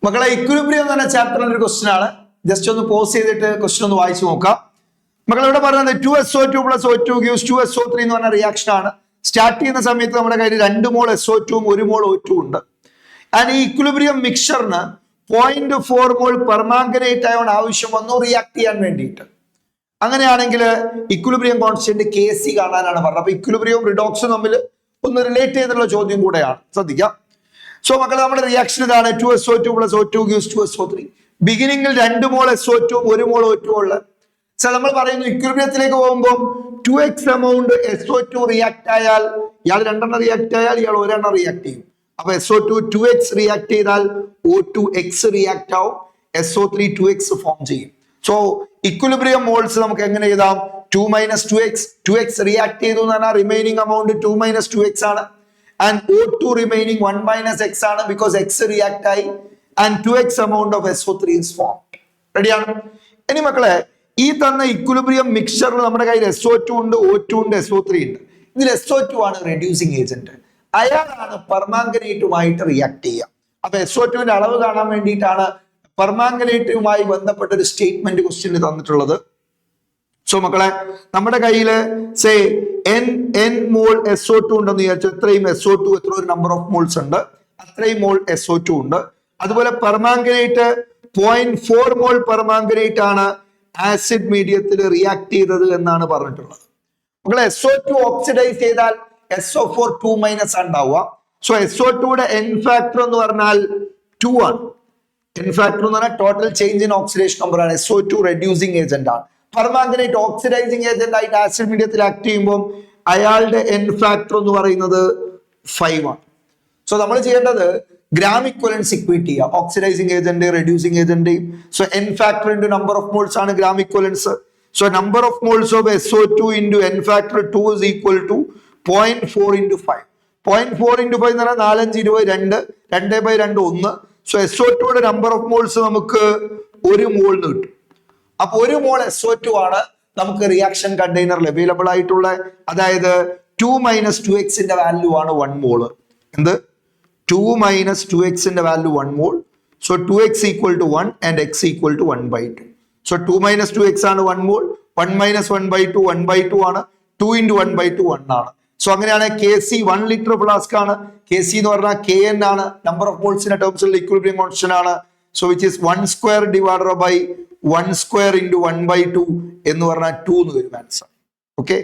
മക്കളെ ഇക്വിലിബ്രിയം എന്ന ചാപ്റ്ററിന്റെ ഒരു ക്വസ്റ്റ്യൻ ആണ്. ജസ്റ്റ് ഒന്ന് പോസ് ചെയ്തിട്ട് ക്വസ്റ്റ്യൻ ഒന്ന് വായിച്ചു നോക്കാം. മക്കൾ ഇവിടെ പറയുന്നത് 2SO2 + O2 gives 2SO3 എന്ന് പറഞ്ഞ റിയാക്ഷൻ ആണ്. സ്റ്റാർട്ട് ചെയ്യുന്ന സമയത്ത് നമ്മുടെ കയ്യിൽ 2 മോൾ SO2 ഉം 1 മോൾ O2 ഉണ്ട്. ആൻഡ് ഈ ഇക്വിലിബ്രിയം മിക്സറിന് 0.4 മോൾ പെർമാംഗനേറ്റ് അയോൺ ആവശ്യം വന്നു റിയാക്ട് ചെയ്യാൻ വേണ്ടിയിട്ട്. അങ്ങനെയാണെങ്കിൽ ഇക്വിലിബ്രിയം കോൺസ്റ്റന്റ് Kc കാണാനാണ് പറഞ്ഞത്. അപ്പൊ ഇക്വിലിബ്രിയവും റിഡോക്സും തമ്മിൽ ഒന്ന് റിലേറ്റ് ചെയ്തിട്ടുള്ള ചോദ്യം കൂടെയാണ്, ശ്രദ്ധിക്കാം. സോ മക്കളെ നമ്മുടെ റിയാക്ഷൻ ഇതാണ്. 2SO2 + O2 gives 2SO3. ബിഗിനിങ്ങിൽ 2 മോൾ SO2 ഉം 1 മോൾ O2 ഉള്ള നമ്മൾ പറയുന്നു ഇക്വിലിബ്രിയത്തിലേക്ക് പോകുമ്പോൾ 2x എമൗണ്ട് SO2 റിയാക്ട് ആയാൽ ഇയാൾ 2 റിയാക്ട് ആയാൽ ഇയാൾ 1 റിയാക്ട് ചെയ്യും. അപ്പൊ SO2 2x റിയാക്ട് ചെയ്താൽ O2 x റിയാക്ട് ആവും, SO3 2x ഫോം ചെയ്യും. സോ ഇക്വിലിബ്രിയം മോൾസ് നമുക്ക് എങ്ങനെ എഴുതാം? 2 - 2x 2x റിയാക്ട് ചെയ്തു എന്ന് പറഞ്ഞാൽ റിമൈനിങ് എമൗണ്ട് 2 - 2x ആണ്. And O2 remaining 1 - x ആണ്, because x react ആയി and 2x amount of SO3 is formed. റെഡിയാണ്? ഇനി മക്കളെ ഈ തന്ന ഇക്വിലിബ്രിയം മിക്സറിൽ നമ്മുടെ കയ്യിൽ SO2 ഉണ്ട്, O2 ഉണ്ട്, SO3 ഉണ്ട്. ഇതിൽ SO2 ആണ് റെഡ്യൂസിങ് ഏജന്റ്. അയാളാണ് പെർമാംഗനേറ്റുമായിട്ട് റിയാക്ട് ചെയ്യുക. അപ്പൊ SO2വിന്റെ അളവ് കാണാൻ വേണ്ടിയിട്ടാണ് പെർമാംഗനേറ്റുമായി ബന്ധപ്പെട്ട ഒരു സ്റ്റേറ്റ്മെന്റ് ക്വസ്റ്റ്യൻ തന്നിട്ടുള്ളത്. സോ മക്കളെ നമ്മുടെ കയ്യില് സേ n മോൾ SO2 ഉണ്ടെന്ന് വിചാരിച്ചു. എത്രയും SO2 എത്ര ഒരു നമ്പർ ഓഫ് മോൾസ് ഉണ്ട്, അത്രയും മോൾ SO2 ഉണ്ട്. അതുപോലെ പെർമാംഗനേറ്റ് 0.4 മോൾ പെർമാംഗനേറ്റ് ആണ് ആസിഡ് മീഡിയത്തിൽ റിയാക്ട് ചെയ്തത് എന്നാണ് പറഞ്ഞിട്ടുള്ളത്. മക്കളെ SO2 ഓക്സിഡൈസ് ചെയ്താൽ SO4 2- ഉണ്ടാവുക. സോ SO2യുടെ n ഫാക്ടർ എന്ന് പറഞ്ഞാൽ 2 ആണ്. n ഫാക്ടർ എന്ന് പറഞ്ഞാൽ total change in oxidation number ആണ്. SO2 റെഡ്യൂസിങ് ഏജന്റ് ആണ്. പെർമാംഗനേറ്റ് ഓക്സിഡൈസിങ് ഏജന്റ് ആയിട്ട് ആസിഡ് മീഡിയത്തിൽ ആക്ട് ചെയ്യുമ്പോൾ അയാളുടെ n ഫാക്ടർ എന്ന് പറയുന്നത് 5 ആണ്. സോ നമ്മൾ ചെയ്യേണ്ടത് ഗ്രാം ഇക്വലൻസ് ഇക്വേറ്റ് ചെയ്യുക, oxidising agent reducing agent. So n factor into number of moles ആണ് gram equivalence. So number of moles of SO2 into n factor 2 is equal to 0.4 × 5. 0.4 × 5 എന്ന് പറഞ്ഞാൽ 4 5 20 2/2 1. So SO2യുടെ number of moles നമുക്ക് 1 മോളിന് കിട്ടും. അപ്പൊ 1 മോൾ SO2 ആണ് നമുക്ക് reaction കണ്ടെയ്നറിൽ available ആയിട്ടുള്ള. അതായത് 2 - 2x ന്റെ വാല്യൂ ആണ് 1 മോള്. എന്ത്? 2 - 2x ന്റെ value 1 mole. So 2x = 1 and x = 1/2. So 2 - 2x ആണ് 1 മോൾ. 1 - 1/2 1/2 ആണ്. 2 × 1/2 1 ആണ്. സോ അങ്ങനെയാണ് Kc 1 ലിറ്റർ ഫ്ലാസ്ക് ആണ്. Kc എന്ന് പറഞ്ഞാൽ Kn ആണ്, നമ്പർ ഓഫ് മോൾസിന്റെ ടേംസിൽ ഇക്വിലിബ്രിയം കോൺസ്റ്റന്റ് ആണ്. സോ വിച്ച് ഈസ് 1² / 1² × 1/2 എന്ന് പറഞ്ഞാൽ 2 എന്ന് വരും ആൻസർ. ഓക്കെ.